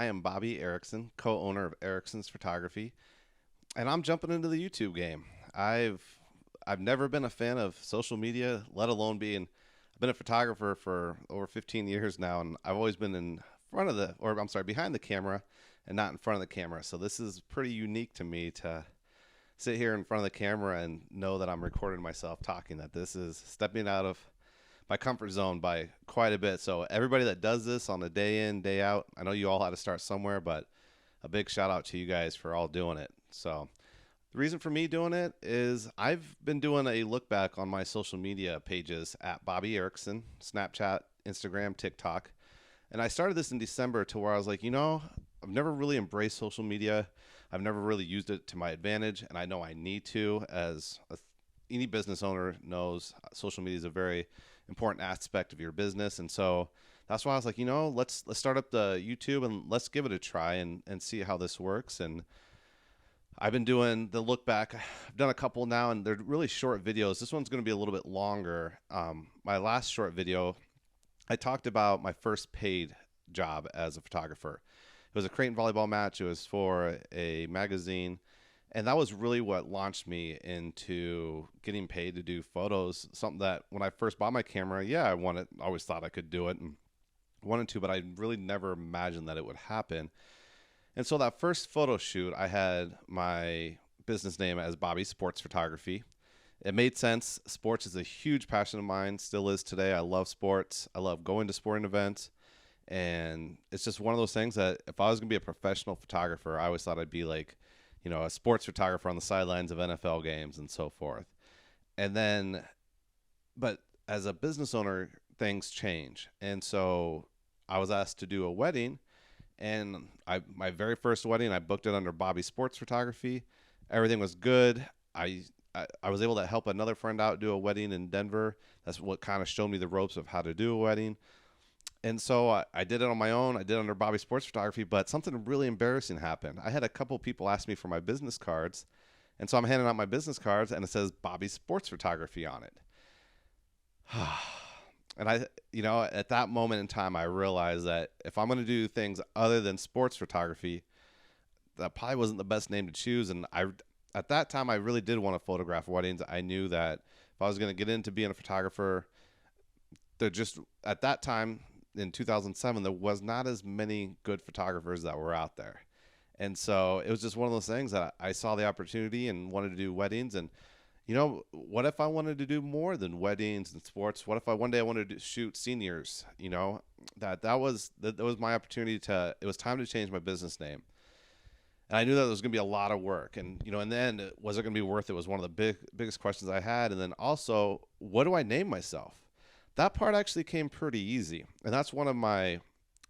I am Bobby Ericson, co-owner of Ericson's Photography, and I'm jumping into the YouTube game. I've I've never been a fan of social media, let alone being I've been a photographer for over 15 years now, and I've always been in front of the or I'm sorry, behind the camera and not in front of the camera. So this is pretty unique to me to sit here in front of the camera and know that I'm recording myself talking, that this is stepping out of my comfort zone by quite a bit. So everybody that does this on a day in, day out, I know you all had to start somewhere, but a big shout out to you guys for all doing it. So the reason for me doing it is I've been doing a look back on my social media pages at Bobby Erickson, Snapchat, Instagram, TikTok. And I started this in December to where I was like, I've never really embraced social media. I've never really used it to my advantage, and I know I need to. Any business owner knows, social media is a very important aspect of your business, and so that's why I was like, let's start up the YouTube and let's give it a try and see how this works. And I've been doing the look back. I've done a couple now, and they're really short videos. This one's going to be a little bit longer. My last short video, I talked about my first paid job as a photographer. It was a Creighton volleyball match. It was for a magazine. And that was really what launched me into getting paid to do photos. Something that when I first bought my camera, I always thought I could do it and wanted to, but I really never imagined that it would happen. And so that first photo shoot, I had my business name as Bobby Sports Photography. It made sense. Sports is a huge passion of mine, still is today. I love sports. I love going to sporting events. And it's just one of those things that if I was going to be a professional photographer, I always thought I'd be like, a sports photographer on the sidelines of NFL games and so forth. And then, but as a business owner, things change. And so I was asked to do a wedding, and my very first wedding, I booked it under Bobby Sports Photography. Everything was good. I was able to help another friend out do a wedding in Denver. That's what kind of showed me the ropes of how to do a wedding. And so I did it on my own. I did it under Bobby Sports Photography, but something really embarrassing happened. I had a couple people ask me for my business cards, and so I'm handing out my business cards, and it says Bobby Sports Photography on it. And at that moment in time, I realized that if I'm going to do things other than sports photography, that probably wasn't the best name to choose. And at that time, I really did want to photograph weddings. I knew that if I was going to get into being a photographer, at that time, in 2007, there was not as many good photographers that were out there. And so it was just one of those things that I saw the opportunity and wanted to do weddings. And, what if I wanted to do more than weddings and sports? What if one day I wanted to shoot seniors? That was my opportunity it was time to change my business name. And I knew that there was going to be a lot of work. And, in the end, was it going to be worth it was one of the biggest questions I had. And then also, what do I name myself? That part actually came pretty easy. And that's one of my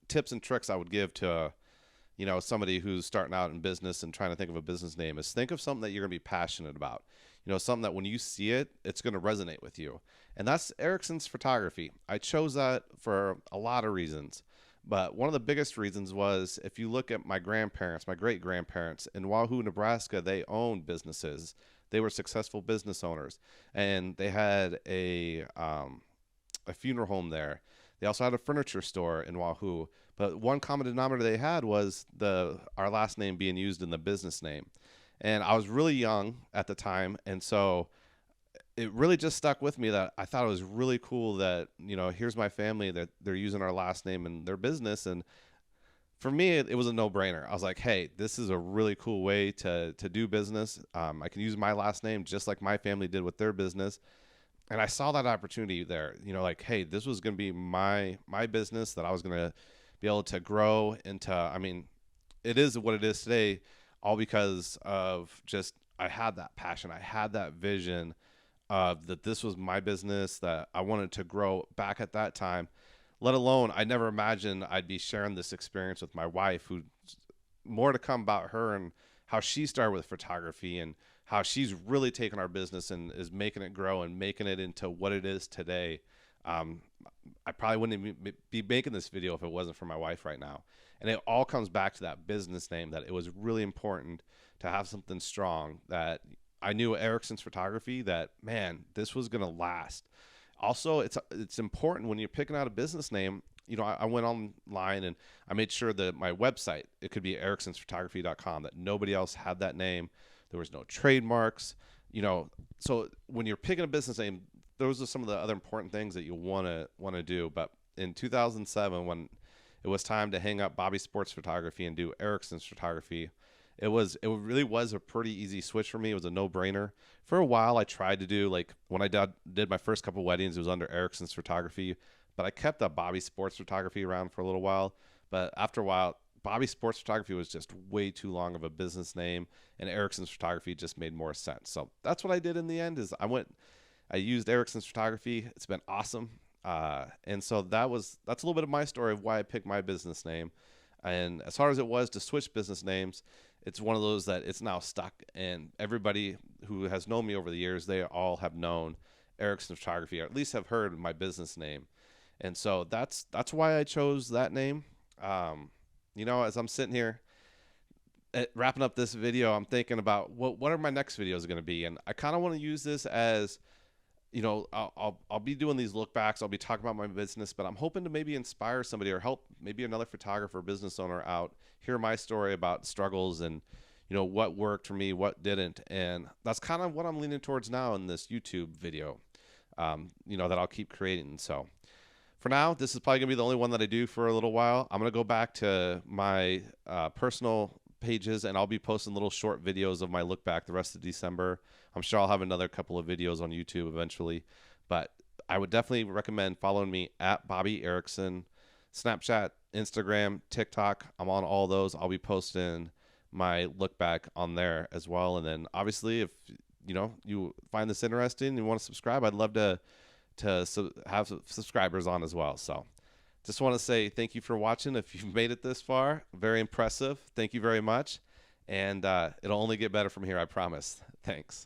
tips and tricks I would give to, somebody who's starting out in business and trying to think of a business name is think of something that you're going to be passionate about. Something that when you see it, it's going to resonate with you. And that's Erickson's Photography. I chose that for a lot of reasons. But one of the biggest reasons was if you look at my grandparents, my great-grandparents in Wahoo, Nebraska, they owned businesses. They were successful business owners. And they had a funeral home there. They also had a furniture store in Wahoo. But one common denominator they had was our last name being used in the business name. And I was really young at the time, and so it really just stuck with me that I thought it was really cool that, here's my family that they're using our last name in their business. And for me, it was a no-brainer. I was like, hey, this is a really cool way to do business. I can use my last name just like my family did with their business. And I saw that opportunity there, hey, this was going to be my business that I was going to be able to grow into. It is what it is today, all because of just, I had that passion. I had that vision of that this was my business that I wanted to grow back at that time, let alone I never imagined I'd be sharing this experience with my wife, who more to come about her and how she started with photography and how she's really taken our business and is making it grow and making it into what it is today. I probably wouldn't even be making this video if it wasn't for my wife right now. And it all comes back to that business name, that it was really important to have something strong, that I knew Erickson's Photography, that, man, this was going to last. Also, it's important when you're picking out a business name, I went online and I made sure that my website, it could be ericsonsphotography.com, that nobody else had that name. There was no trademarks, so when you're picking a business name, those are some of the other important things that you want to do. But in 2007, when it was time to hang up Bobby Sports Photography and do Ericson's Photography, it really was a pretty easy switch for me. It was a no-brainer. For a while, I tried to do, like, when I did my first couple weddings, it was under Ericson's Photography, but I kept that Bobby Sports Photography around for a little while. But after a while, Bobby Sports Photography was just way too long of a business name, and Ericsson's Photography just made more sense. So that's what I did in the end. Is I used Ericsson's Photography. It's been awesome, and so that's a little bit of my story of why I picked my business name. And as hard as it was to switch business names, it's one of those that it's now stuck, and everybody who has known me over the years, they all have known Ericsson Photography, or at least have heard my business name. And so that's why I chose that name. As I'm sitting here wrapping up this video, I'm thinking about what are my next videos going to be, and I kind of want to use this as, I'll be doing these look backs. I'll be talking about my business, but I'm hoping to maybe inspire somebody or help maybe another photographer, business owner out, hear my story about struggles and, what worked for me, what didn't. And that's kind of what I'm leaning towards now in this YouTube video, that I'll keep creating. So for now, this is probably gonna be the only one that I do for a little while. I'm gonna go back to my personal pages, and I'll be posting little short videos of my look back the rest of December. I'm sure I'll have another couple of videos on YouTube eventually, but I would definitely recommend following me at Bobby Ericson, Snapchat, Instagram, TikTok. I'm on all those. I'll be posting my look back on there as well. And then obviously, if you find this interesting and you want to subscribe, I'd love to have subscribers on as well. So just want to say thank you for watching. If you've made it this far, very impressive. Thank you very much. And it'll only get better from here, I promise. Thanks.